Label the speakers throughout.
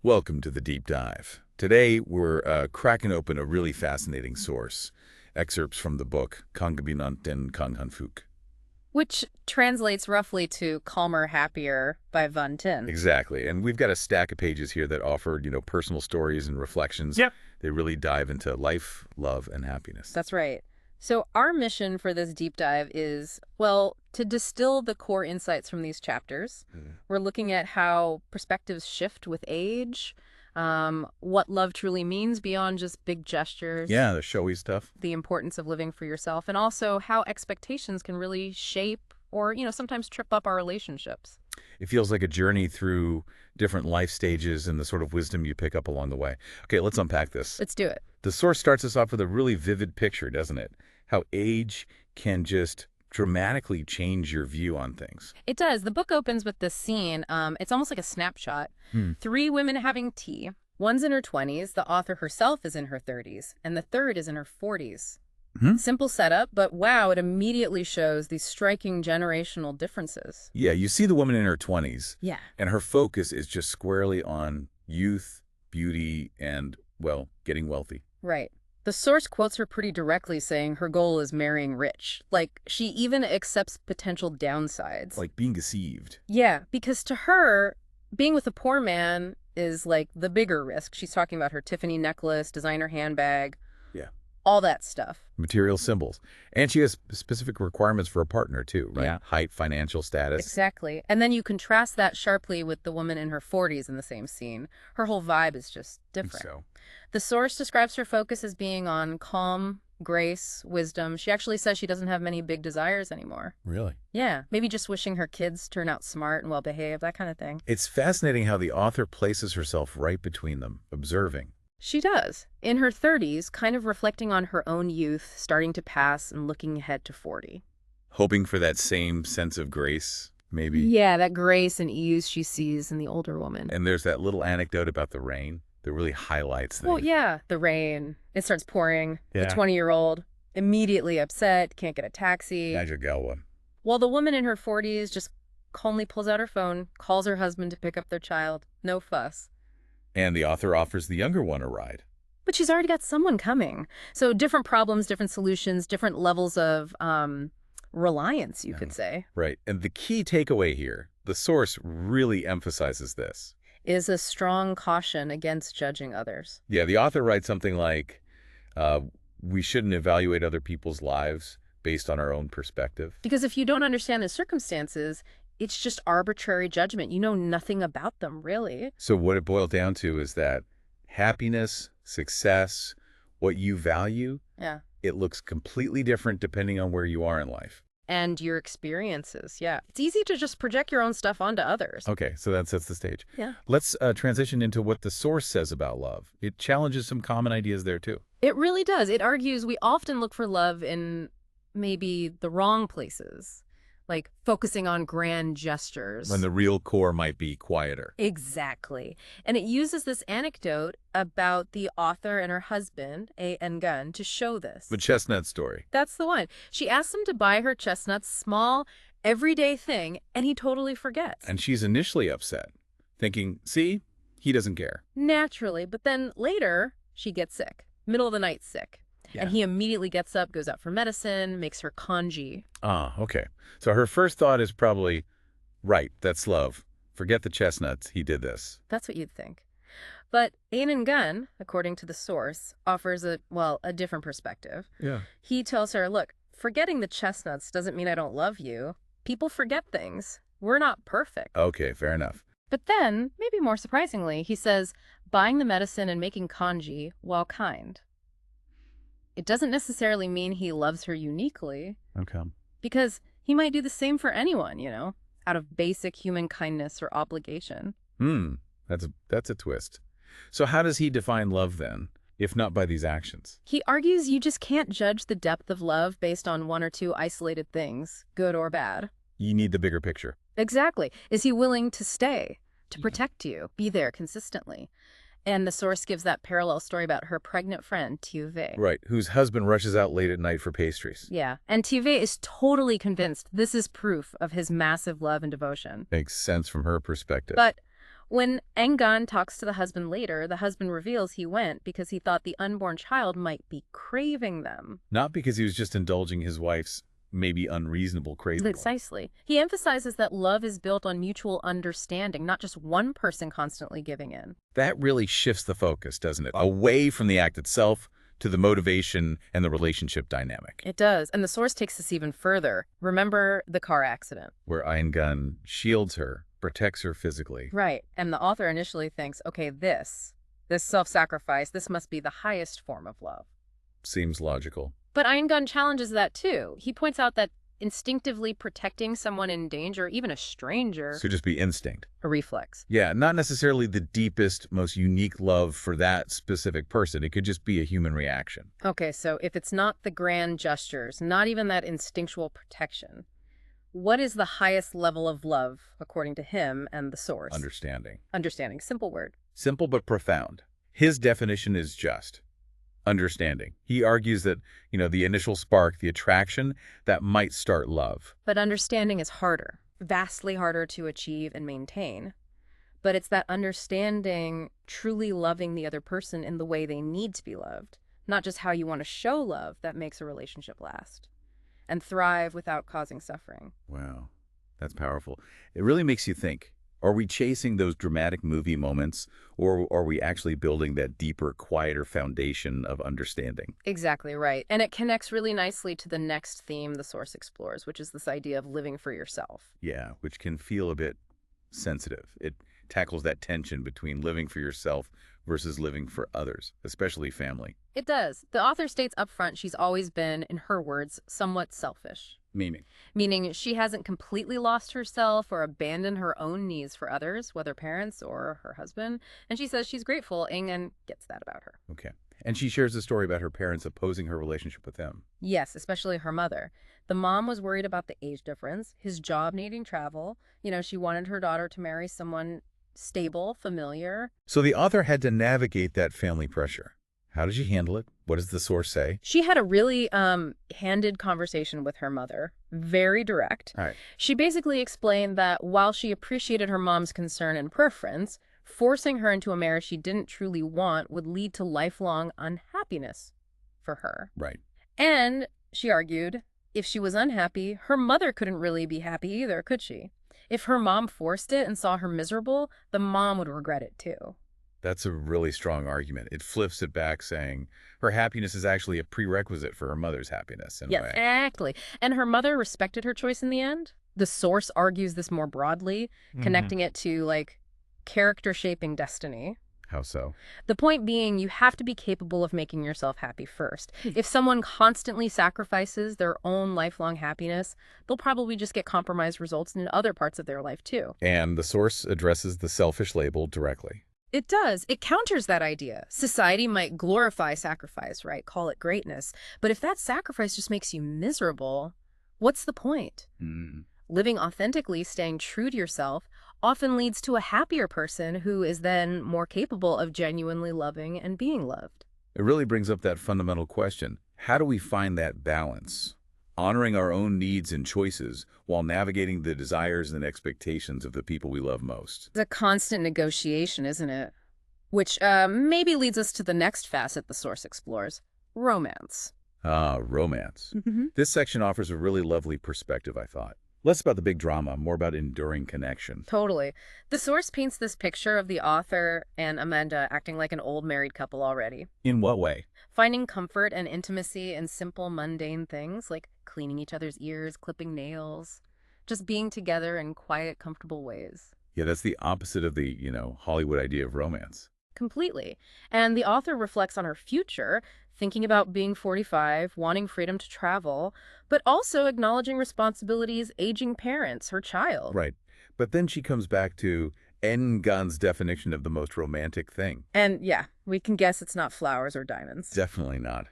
Speaker 1: Welcome to the deep dive. Today, we're cracking open a really fascinating source, excerpts from the book Kongbinanten Kanghanfuk.
Speaker 2: Which translates roughly to Calmer, Happier by Van Tin.
Speaker 1: Exactly. And we've got a stack of pages here that offer, personal stories and reflections.
Speaker 2: Yep.
Speaker 1: They really dive into life, love, and happiness.
Speaker 2: That's right. So our mission for this deep dive is, well, to distill the core insights from these chapters. We're looking at how perspectives shift with age, what love truly means beyond just big gestures.
Speaker 1: Yeah, the showy stuff.
Speaker 2: The importance of living for yourself, and also how expectations can really shape or, sometimes trip up our relationships.
Speaker 1: It feels like a journey through different life stages and the sort of wisdom you pick up along the way. Okay, let's unpack this.
Speaker 2: Let's do it.
Speaker 1: The source starts us off with a really vivid picture, doesn't it? How age can just dramatically change your view on things.
Speaker 2: It does. The book opens with this scene. It's almost like a snapshot. Three women having tea. One's in her 20s, the author herself is in her 30s, and the third is in her 40s. Simple setup, but wow, it immediately shows these striking generational differences.
Speaker 1: Yeah, you see the woman in her 20s.
Speaker 2: Yeah.
Speaker 1: And her focus is just squarely on youth, beauty, and, well, getting wealthy.
Speaker 2: Right. The source quotes her pretty directly, saying her goal is marrying rich. Like, she even accepts potential downsides.
Speaker 1: Like being deceived.
Speaker 2: Yeah, because to her, being with a poor man is like the bigger risk. She's talking about her Tiffany necklace, designer handbag.
Speaker 1: Yeah.
Speaker 2: All that stuff.
Speaker 1: Material symbols. And she has specific requirements for a partner, too, right?
Speaker 2: Yeah.
Speaker 1: Height, financial status.
Speaker 2: Exactly. And then you contrast that sharply with the woman in her 40s in the same scene. Her whole vibe is just different.
Speaker 1: So,
Speaker 2: The source describes her focus as being on calm, grace, wisdom. She actually says she doesn't have many big desires anymore.
Speaker 1: really?
Speaker 2: Yeah, maybe just wishing her kids turn out smart and well-behaved, that kind of thing.
Speaker 1: It's fascinating how the author places herself right between them, observing.
Speaker 2: She does. In her 30s, kind of reflecting on her own youth, starting to pass and looking ahead to 40.
Speaker 1: Hoping for that same sense of grace, maybe.
Speaker 2: Yeah, that grace and ease she sees in the older woman.
Speaker 1: And there's that little anecdote about the rain that really highlights things.
Speaker 2: Well, yeah, the rain. It starts pouring.
Speaker 1: Yeah.
Speaker 2: The 20-year-old, immediately upset, can't get a taxi.
Speaker 1: Galwa.
Speaker 2: While the woman in her 40s just calmly pulls out her phone, calls her husband to pick up their child. No fuss.
Speaker 1: And the author offers the younger one a ride.
Speaker 2: But she's already got someone coming. So different problems, different solutions, different levels of reliance, you could say.
Speaker 1: Right. And the key takeaway here, the source really emphasizes this.
Speaker 2: Is a strong caution against judging others.
Speaker 1: Yeah, the author writes something like, we shouldn't evaluate other people's lives based on our own perspective.
Speaker 2: Because if you don't understand the circumstances, it's just arbitrary judgment. You know nothing about them, really.
Speaker 1: So what it boiled down to is that happiness, success, what you value,
Speaker 2: Yeah.
Speaker 1: it looks completely different depending on where you are in life.
Speaker 2: And your experiences, yeah. It's easy to just project your own stuff onto others.
Speaker 1: Okay, so that sets the stage.
Speaker 2: Yeah.
Speaker 1: Let's transition into what the source says about love. It challenges some common ideas there, too.
Speaker 2: It really does. It argues we often look for love in maybe the wrong places, like focusing on grand gestures.
Speaker 1: When the real core might be quieter.
Speaker 2: Exactly. And it uses this anecdote about the author and her husband, A. and Gun, to show this.
Speaker 1: The chestnut story.
Speaker 2: That's the one. She asks him to buy her chestnuts, small, everyday thing, and he totally forgets.
Speaker 1: And she's initially upset, thinking, see, he doesn't care.
Speaker 2: Naturally, but then later, she gets sick. Middle of the night sick.
Speaker 1: Yeah.
Speaker 2: And he immediately gets up, goes out for medicine, makes her congee.
Speaker 1: Ah, okay. So her first thought is probably, right, that's love. Forget the chestnuts, he did this.
Speaker 2: That's what you'd think. But Anan Gun, according to the source, offers a different perspective.
Speaker 1: Yeah.
Speaker 2: He tells her, look, forgetting the chestnuts doesn't mean I don't love you. People forget things. We're not perfect.
Speaker 1: Okay, fair enough.
Speaker 2: But then, maybe more surprisingly, he says, buying the medicine and making congee, while kind. It doesn't necessarily mean he loves her uniquely.
Speaker 1: Okay.
Speaker 2: Because he might do the same for anyone, out of basic human kindness or obligation.
Speaker 1: That's a twist. So how does he define love then, if not by these actions?
Speaker 2: He argues you just can't judge the depth of love based on one or two isolated things, good or bad.
Speaker 1: You need the bigger picture.
Speaker 2: Exactly. Is he willing to stay, to protect you, be there consistently? And the source gives that parallel story about her pregnant friend, Tuve.
Speaker 1: Right, whose husband rushes out late at night for pastries.
Speaker 2: Yeah, and Tuve is totally convinced this is proof of his massive love and devotion.
Speaker 1: Makes sense from her perspective.
Speaker 2: But When Engan talks to the husband later, the husband reveals he went because he thought the unborn child might be craving them.
Speaker 1: Not because he was just indulging his wife's maybe unreasonable craving.
Speaker 2: Precisely. He emphasizes that love is built on mutual understanding, not just one person constantly giving in.
Speaker 1: That really shifts the focus, doesn't it? Away from the act itself to the motivation and the relationship dynamic.
Speaker 2: It does, and the source takes this even further. Remember the car accident.
Speaker 1: Where Eingun shields her, protects her physically.
Speaker 2: Right, and the author initially thinks, okay, this self-sacrifice, this must be the highest form of love.
Speaker 1: Seems logical.
Speaker 2: But Eingun challenges that too. He points out that instinctively protecting someone in danger, even a stranger,
Speaker 1: So just be instinct.
Speaker 2: a reflex.
Speaker 1: Yeah, not necessarily the deepest, most unique love for that specific person. It could just be a human reaction.
Speaker 2: Okay, so if it's not the grand gestures, not even that instinctual protection, what is the highest level of love, according to him and the source?
Speaker 1: Understanding.
Speaker 2: Understanding. Simple word.
Speaker 1: Simple but profound. His definition is just understanding. He argues that, the initial spark, the attraction, that might start love.
Speaker 2: But understanding is harder, vastly harder to achieve and maintain. But it's that understanding, truly loving the other person in the way they need to be loved, not just how you want to show love, that makes a relationship last and thrive without causing suffering.
Speaker 1: Wow, that's powerful. It really makes you think. Are we chasing those dramatic movie moments, or are we actually building that deeper, quieter foundation of understanding?
Speaker 2: Exactly right. And it connects really nicely to the next theme the source explores, which is this idea of living for yourself.
Speaker 1: Yeah, which can feel a bit sensitive. It tackles that tension between living for yourself versus living for others, especially family.
Speaker 2: It does. The author states up front she's always been, in her words, somewhat selfish. Meaning she hasn't completely lost herself or abandoned her own needs for others, whether parents or her husband. And she says she's grateful. Engan gets that about her.
Speaker 1: Okay. And she shares a story about her parents opposing her relationship with him.
Speaker 2: Yes, especially her mother. The mom was worried about the age difference, his job needing travel. She wanted her daughter to marry someone stable, familiar.
Speaker 1: So the author had to navigate that family pressure. How did she handle it? What does the source say?
Speaker 2: She had a really candid conversation with her mother, very direct.
Speaker 1: All right.
Speaker 2: She basically explained that while she appreciated her mom's concern and preference, forcing her into a marriage she didn't truly want would lead to lifelong unhappiness for her.
Speaker 1: Right.
Speaker 2: And she argued, if she was unhappy, her mother couldn't really be happy either, could she? If her mom forced it and saw her miserable, the mom would regret it too.
Speaker 1: That's a really strong argument. It flips it back, saying her happiness is actually a prerequisite for her mother's happiness in a
Speaker 2: Yes,
Speaker 1: way.
Speaker 2: exactly. And her mother respected her choice in the end. The source argues this more broadly, connecting it to, character-shaping destiny.
Speaker 1: How so?
Speaker 2: The point being, you have to be capable of making yourself happy first. If someone constantly sacrifices their own lifelong happiness, they'll probably just get compromised results in other parts of their life too.
Speaker 1: And the source addresses the selfish label directly.
Speaker 2: It does. It counters that idea. Society might glorify sacrifice, right? Call it greatness. But if that sacrifice just makes you miserable, what's the point? Living authentically, staying true to yourself, often leads to a happier person who is then more capable of genuinely loving and being loved.
Speaker 1: It really brings up that fundamental question. How do we find that balance? Honoring our own needs and choices while navigating the desires and expectations of the people we love most.
Speaker 2: It's a constant negotiation, isn't it? Which maybe leads us to the next facet the source explores, romance.
Speaker 1: Romance. This section offers a really lovely perspective, I thought. Less about the big drama, more about enduring connection.
Speaker 2: Totally. The source paints this picture of the author and Amanda acting like an old married couple already.
Speaker 1: In what way?
Speaker 2: Finding comfort and intimacy in simple, mundane things like cleaning each other's ears, clipping nails, just being together in quiet, comfortable ways.
Speaker 1: Yeah, that's the opposite of the, Hollywood idea of romance.
Speaker 2: Completely. And the author reflects on her future, thinking about being 45, wanting freedom to travel, but also acknowledging responsibilities, aging parents, her child.
Speaker 1: Right. But then she comes back to Engan's definition of the most romantic thing.
Speaker 2: And yeah, we can guess it's not flowers or diamonds.
Speaker 1: Definitely not.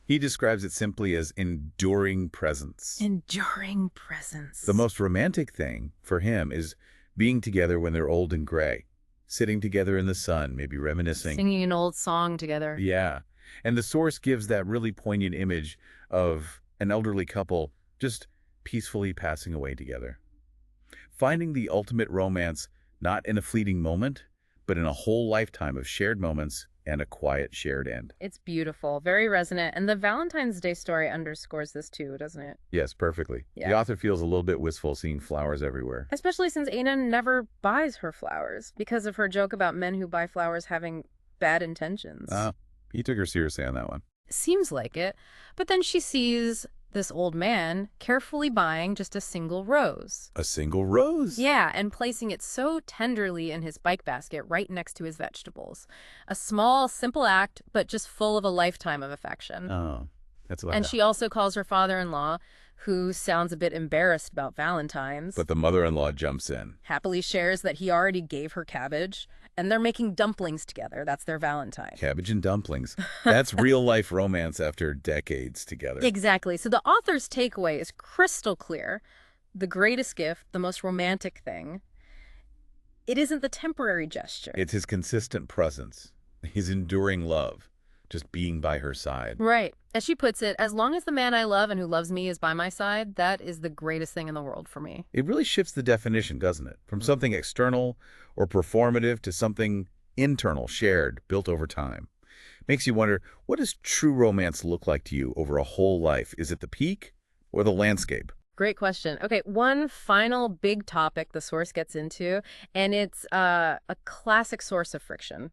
Speaker 1: He describes it simply as enduring presence.
Speaker 2: Enduring presence.
Speaker 1: The most romantic thing for him is being together when they're old and gray, sitting together in the sun, maybe reminiscing.
Speaker 2: Singing an old song together.
Speaker 1: Yeah. And the source gives that really poignant image of an elderly couple just peacefully passing away together. Finding the ultimate romance not in a fleeting moment, but in a whole lifetime of shared moments and a quiet shared end.
Speaker 2: It's beautiful, very resonant, and the Valentine's Day story underscores this too, doesn't it?
Speaker 1: Yes, perfectly.
Speaker 2: Yeah.
Speaker 1: The author feels a little bit wistful seeing flowers everywhere.
Speaker 2: Especially since Aiden never buys her flowers because of her joke about men who buy flowers having bad intentions.
Speaker 1: He took her seriously on that one.
Speaker 2: Seems like it. But then she sees this old man carefully buying just a single rose.
Speaker 1: A single rose?
Speaker 2: Yeah, and placing it so tenderly in his bike basket right next to his vegetables. A small, simple act, but just full of a lifetime of affection.
Speaker 1: Oh, that's
Speaker 2: And she also calls her father-in-law, who sounds a bit embarrassed about Valentine's.
Speaker 1: But the mother-in-law jumps in.
Speaker 2: Happily shares that he already gave her cabbage, and they're making dumplings together. That's their Valentine.
Speaker 1: Cabbage and dumplings. That's real-life romance after decades together.
Speaker 2: Exactly. So the author's takeaway is crystal clear. The greatest gift, the most romantic thing, it isn't the temporary gesture.
Speaker 1: It's his consistent presence, his enduring love, just being by her side.
Speaker 2: Right. As she puts it, as long as the man I love and who loves me is by my side, that is the greatest thing in the world for me.
Speaker 1: It really shifts the definition, doesn't it? From something external or performative to something internal, shared, built over time. Makes you wonder, what does true romance look like to you over a whole life? Is it the peak or the landscape?
Speaker 2: Great question. Okay, one final big topic the source gets into, and it's a classic source of friction.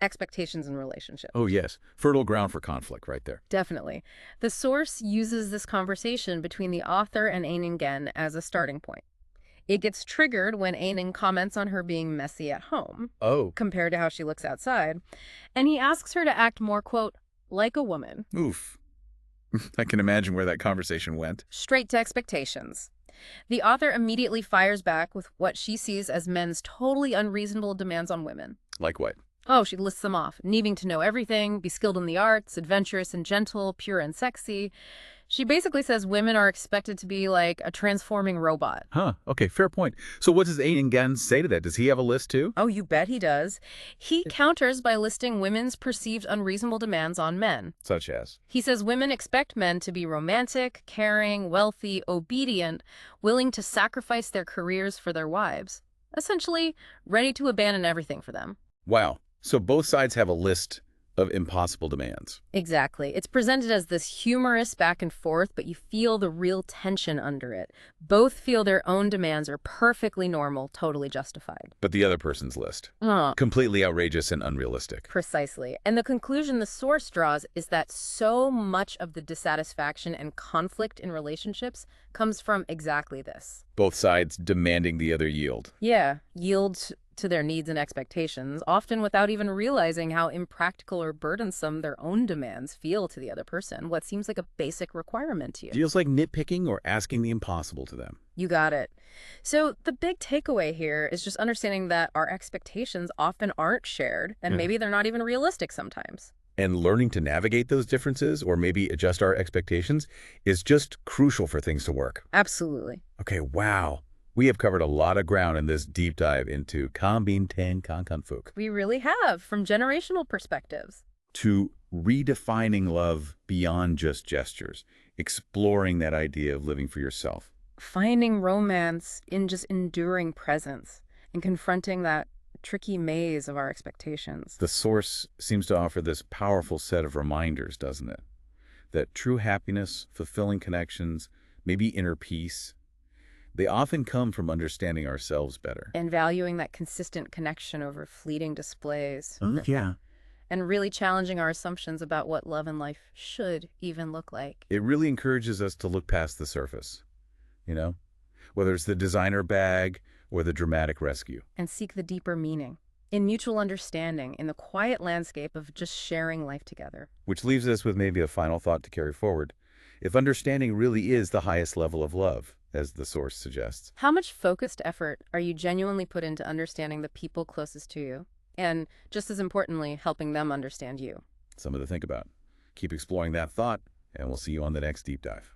Speaker 2: Expectations in relationships.
Speaker 1: Oh, yes. Fertile ground for conflict right there.
Speaker 2: Definitely. The source uses this conversation between the author and Ainen as a starting point. It gets triggered when Ainen comments on her being messy at home, compared to how she looks outside, and he asks her to act more, quote, like a woman.
Speaker 1: Oof. I can imagine where that conversation went.
Speaker 2: Straight to expectations. The author immediately fires back with what she sees as men's totally unreasonable demands on women.
Speaker 1: Like what?
Speaker 2: Oh, she lists them off. Needing to know everything, be skilled in the arts, adventurous and gentle, pure and sexy. She basically says women are expected to be like a transforming robot.
Speaker 1: Huh. Okay, fair point. So what does Aiden say to that? Does he have a list too?
Speaker 2: Oh, you bet he does. He counters by listing women's perceived unreasonable demands on men.
Speaker 1: Such as?
Speaker 2: He says women expect men to be romantic, caring, wealthy, obedient, willing to sacrifice their careers for their wives. Essentially, ready to abandon everything for them.
Speaker 1: Wow. So both sides have a list of impossible demands.
Speaker 2: Exactly. It's presented as this humorous back and forth, but you feel the real tension under it. Both feel their own demands are perfectly normal, totally justified.
Speaker 1: But the other person's list. Completely outrageous and unrealistic.
Speaker 2: Precisely. And the conclusion the source draws is that so much of the dissatisfaction and conflict in relationships comes from exactly this.
Speaker 1: Both sides demanding the other yield.
Speaker 2: Yeah, yield to their needs and expectations, often without even realizing how impractical or burdensome their own demands feel to the other person, what seems like a basic requirement to you.
Speaker 1: Feels like nitpicking or asking the impossible to them.
Speaker 2: You got it. So the big takeaway here is just understanding that our expectations often aren't shared, and maybe they're not even realistic sometimes.
Speaker 1: And learning to navigate those differences or maybe adjust our expectations is just crucial for things to work.
Speaker 2: Absolutely.
Speaker 1: Okay, wow. We have covered a lot of ground in this deep dive into Kambin Ten Kankanfuk.
Speaker 2: We really have, from generational perspectives.
Speaker 1: To redefining love beyond just gestures, exploring that idea of living for yourself.
Speaker 2: Finding romance in just enduring presence and confronting that tricky maze of our expectations.
Speaker 1: The source seems to offer this powerful set of reminders, doesn't it? That true happiness, fulfilling connections, maybe inner peace, they often come from understanding ourselves better.
Speaker 2: And valuing that consistent connection over fleeting displays.
Speaker 1: Yeah.
Speaker 2: And really challenging our assumptions about what love and life should even look like.
Speaker 1: It really encourages us to look past the surface, you know? Whether it's the designer bag or the dramatic rescue.
Speaker 2: And seek the deeper meaning in mutual understanding, in the quiet landscape of just sharing life together.
Speaker 1: Which leaves us with maybe a final thought to carry forward. If understanding really is the highest level of love, as the source suggests.
Speaker 2: How much focused effort are you genuinely put into understanding the people closest to you? And just as importantly, helping them understand you.
Speaker 1: Something to think about. Keep exploring that thought, and we'll see you on the next deep dive.